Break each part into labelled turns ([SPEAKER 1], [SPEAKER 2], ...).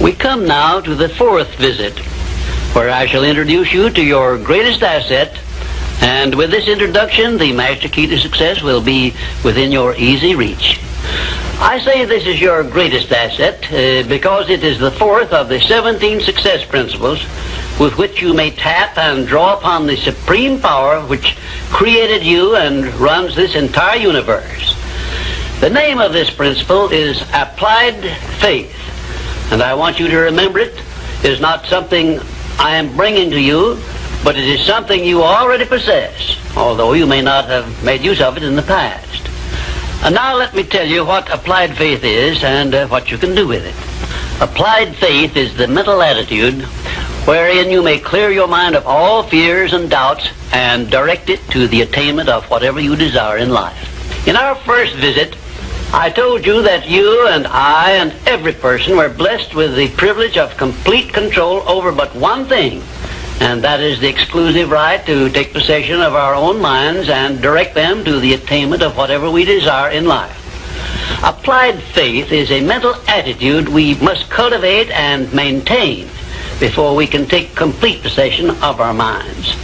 [SPEAKER 1] We come now to the fourth visit, where I shall introduce you to your greatest asset, and with this introduction, the master key to success will be within your easy reach. I say this is your greatest asset because it is the fourth of the 17 success principles with which you may tap and draw upon the supreme power which created you and runs this entire universe. The name of this principle is applied faith, and I want you to remember it is not something I am bringing to you, but it is something you already possess, although you may not have made use of it in the past. And now let me tell you what applied faith is and what you can do with it. Applied faith is the mental attitude wherein you may clear your mind of all fears and doubts and direct it to the attainment of whatever you desire in life. In our first visit, I told you that you and I and every person were blessed with the privilege of complete control over but one thing, and that is the exclusive right to take possession of our own minds and direct them to the attainment of whatever we desire in life. Applied faith is a mental attitude we must cultivate and maintain before we can take complete possession of our minds.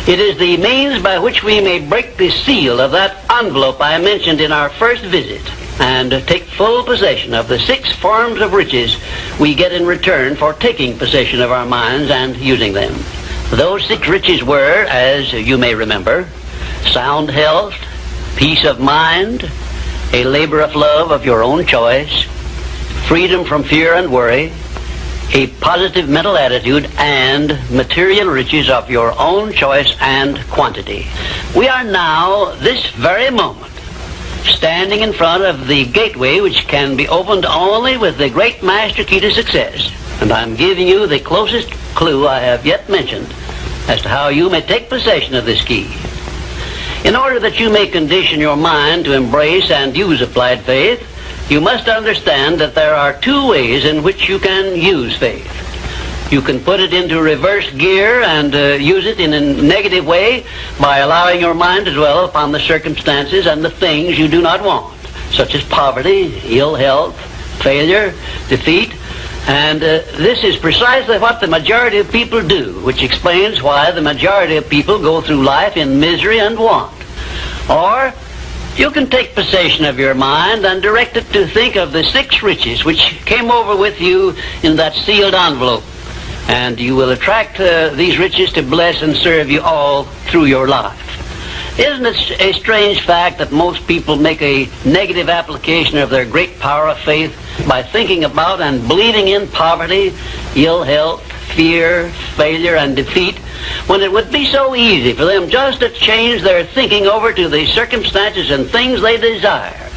[SPEAKER 1] It is the means by which we may break the seal of that envelope I mentioned in our first visit and take full possession of the 6 forms of riches we get in return for taking possession of our minds and using them. Those 6 riches were, as you may remember, sound health, peace of mind, a labor of love of your own choice, freedom from fear and worry, a positive mental attitude, and material riches of your own choice and quantity. We are now, this very moment, standing in front of the gateway which can be opened only with the great master key to success. And I'm giving you the closest clue I have yet mentioned as to how you may take possession of this key. In order that you may condition your mind to embrace and use applied faith, you must understand that there are 2 ways in which you can use faith. You can put it into reverse gear and use it in a negative way by allowing your mind to dwell upon the circumstances and the things you do not want, such as poverty, ill health, failure, defeat. And this is precisely what the majority of people do, which explains why the majority of people go through life in misery and want. Or you can take possession of your mind and direct it to think of the 6 riches which came over with you in that sealed envelope. And you will attract these riches to bless and serve you all through your life. Isn't it a strange fact that most people make a negative application of their great power of faith by thinking about and believing in poverty, ill health, fear, failure, and defeat, when it would be so easy for them just to change their thinking over to the circumstances and things they desire?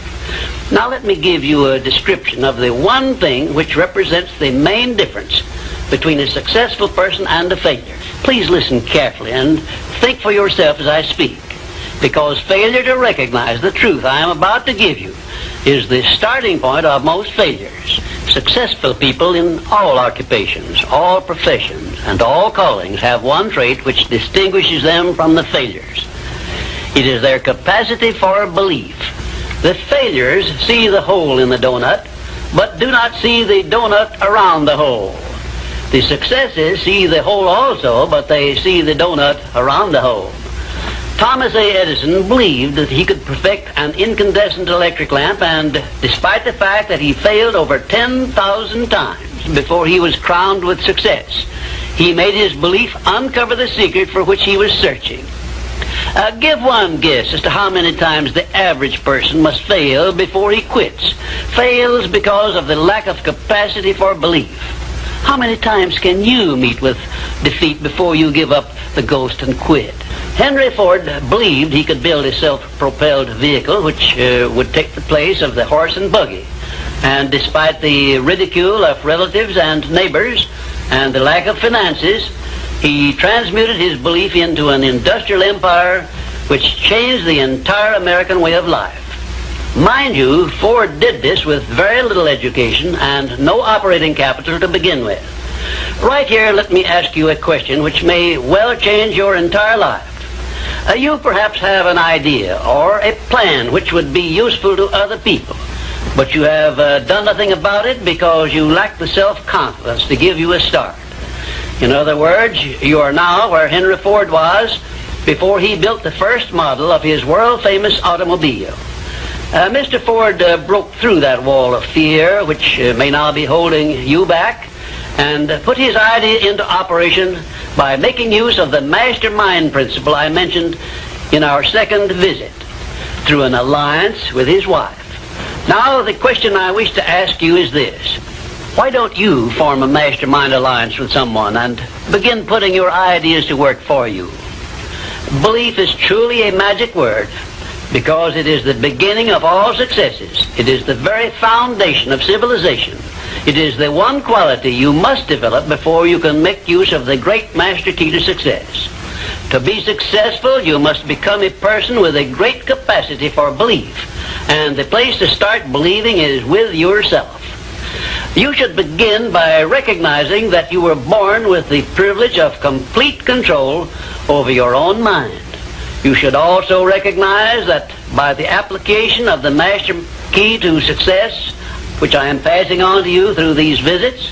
[SPEAKER 1] Now let me give you a description of the one thing which represents the main difference between a successful person and a failure. Please listen carefully and think for yourself as I speak, because failure to recognize the truth I am about to give you is the starting point of most failures. Successful people in all occupations, all professions, and all callings have one trait which distinguishes them from the failures. It is their capacity for belief. The failures see the hole in the donut, but do not see the donut around the hole. The successes see the hole also, but they see the donut around the hole. Thomas A. Edison believed that he could perfect an incandescent electric lamp, and despite the fact that he failed over 10,000 times before he was crowned with success, he made his belief uncover the secret for which he was searching. Give one guess as to how many times the average person must fail before he quits. Fails because of the lack of capacity for belief. How many times can you meet with defeat before you give up the ghost and quit? Henry Ford believed he could build a self-propelled vehicle which would take the place of the horse and buggy. And despite the ridicule of relatives and neighbors and the lack of finances, he transmuted his belief into an industrial empire which changed the entire American way of life. Mind you, Ford did this with very little education and no operating capital to begin with. Right here, let me ask you a question which may well change your entire life. You perhaps have an idea or a plan which would be useful to other people. But you have done nothing about it because you lack the self-confidence to give you a start. In other words, you are now where Henry Ford was before he built the first model of his world-famous automobile. Mr. Ford broke through that wall of fear, which may now be holding you back, and put his idea into operation by making use of the mastermind principle I mentioned in our second visit, through an alliance with his wife. Now, the question I wish to ask you is this. Why don't you form a mastermind alliance with someone and begin putting your ideas to work for you? Belief is truly a magic word because it is the beginning of all successes. It is the very foundation of civilization. It is the one quality you must develop before you can make use of the great master key to success. To be successful, you must become a person with a great capacity for belief. And the place to start believing is with yourself. You should begin by recognizing that you were born with the privilege of complete control over your own mind. You should also recognize that by the application of the master key to success, which I am passing on to you through these visits,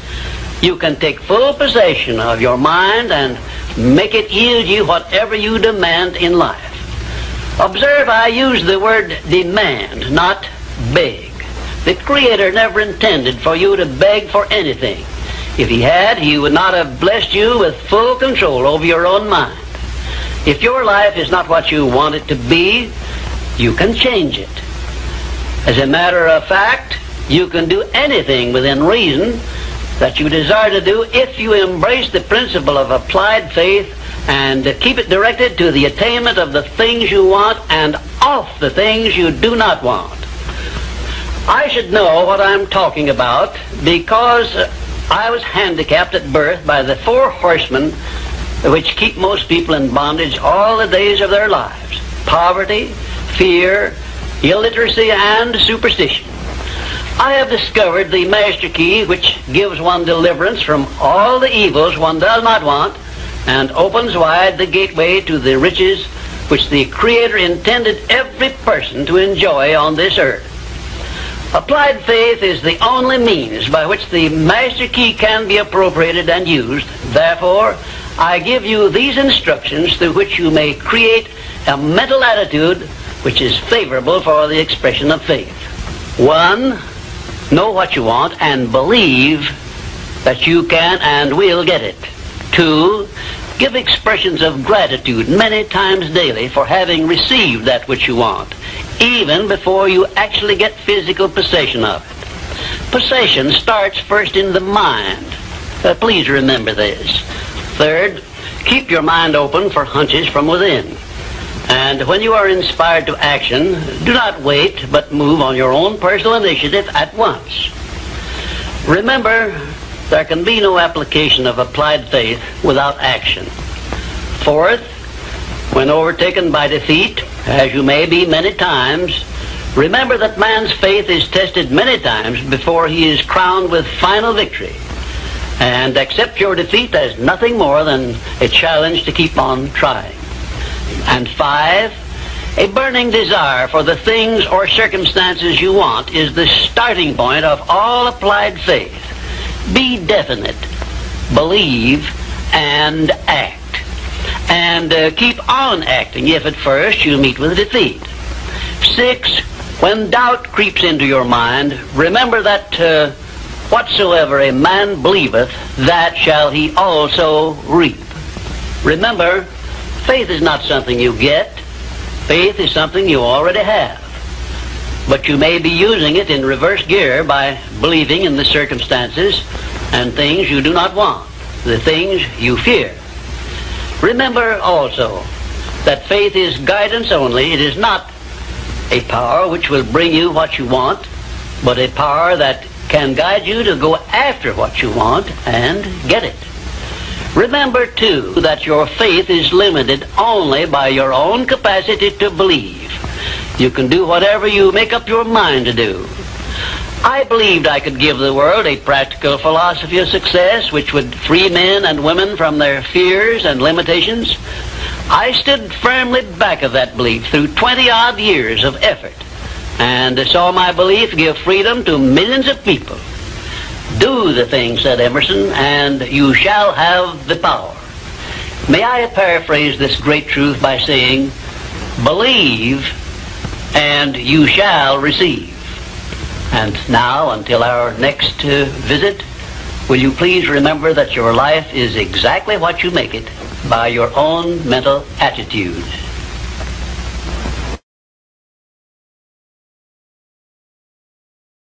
[SPEAKER 1] you can take full possession of your mind and make it yield you whatever you demand in life. Observe, I use the word demand, not beg. The Creator never intended for you to beg for anything. If He had, He would not have blessed you with full control over your own mind. If your life is not what you want it to be, you can change it. As a matter of fact, you can do anything within reason that you desire to do if you embrace the principle of applied faith and keep it directed to the attainment of the things you want and off the things you do not want. I should know what I'm talking about because I was handicapped at birth by the four horsemen which keep most people in bondage all the days of their lives: poverty, fear, illiteracy, and superstition. I have discovered the master key which gives one deliverance from all the evils one does not want and opens wide the gateway to the riches which the Creator intended every person to enjoy on this earth. Applied faith is the only means by which the master key can be appropriated and used. Therefore, I give you these instructions through which you may create a mental attitude which is favorable for the expression of faith. 1. Know what you want and believe that you can and will get it. 2. Give expressions of gratitude many times daily for having received that which you want, even before you actually get physical possession of it. Possession starts first in the mind. Please remember this. 3rd, keep your mind open for hunches from within. And when you are inspired to action, do not wait, but move on your own personal initiative at once. Remember, there can be no application of applied faith without action. 4th, when overtaken by defeat, as you may be many times, remember that man's faith is tested many times before he is crowned with final victory. And accept your defeat as nothing more than a challenge to keep on trying. And 5, a burning desire for the things or circumstances you want is the starting point of all applied faith. Be definite, believe, and act. And keep on acting if at first you meet with defeat. 6, when doubt creeps into your mind, remember that whatsoever a man believeth, that shall he also reap. Remember, faith is not something you get. Faith is something you already have. But you may be using it in reverse gear by believing in the circumstances and things you do not want, the things you fear. Remember also that faith is guidance only. It is not a power which will bring you what you want, but a power that can guide you to go after what you want and get it. Remember, too, that your faith is limited only by your own capacity to believe. You can do whatever you make up your mind to do. I believed I could give the world a practical philosophy of success which would free men and women from their fears and limitations. I stood firmly back of that belief through 20-odd years of effort. and saw my belief give freedom to millions of people. Do the thing, said Emerson, and you shall have the power. May I paraphrase this great truth by saying, believe and you shall receive. And now, until our next visit, will you please remember that your life is exactly what you make it by your own mental attitude.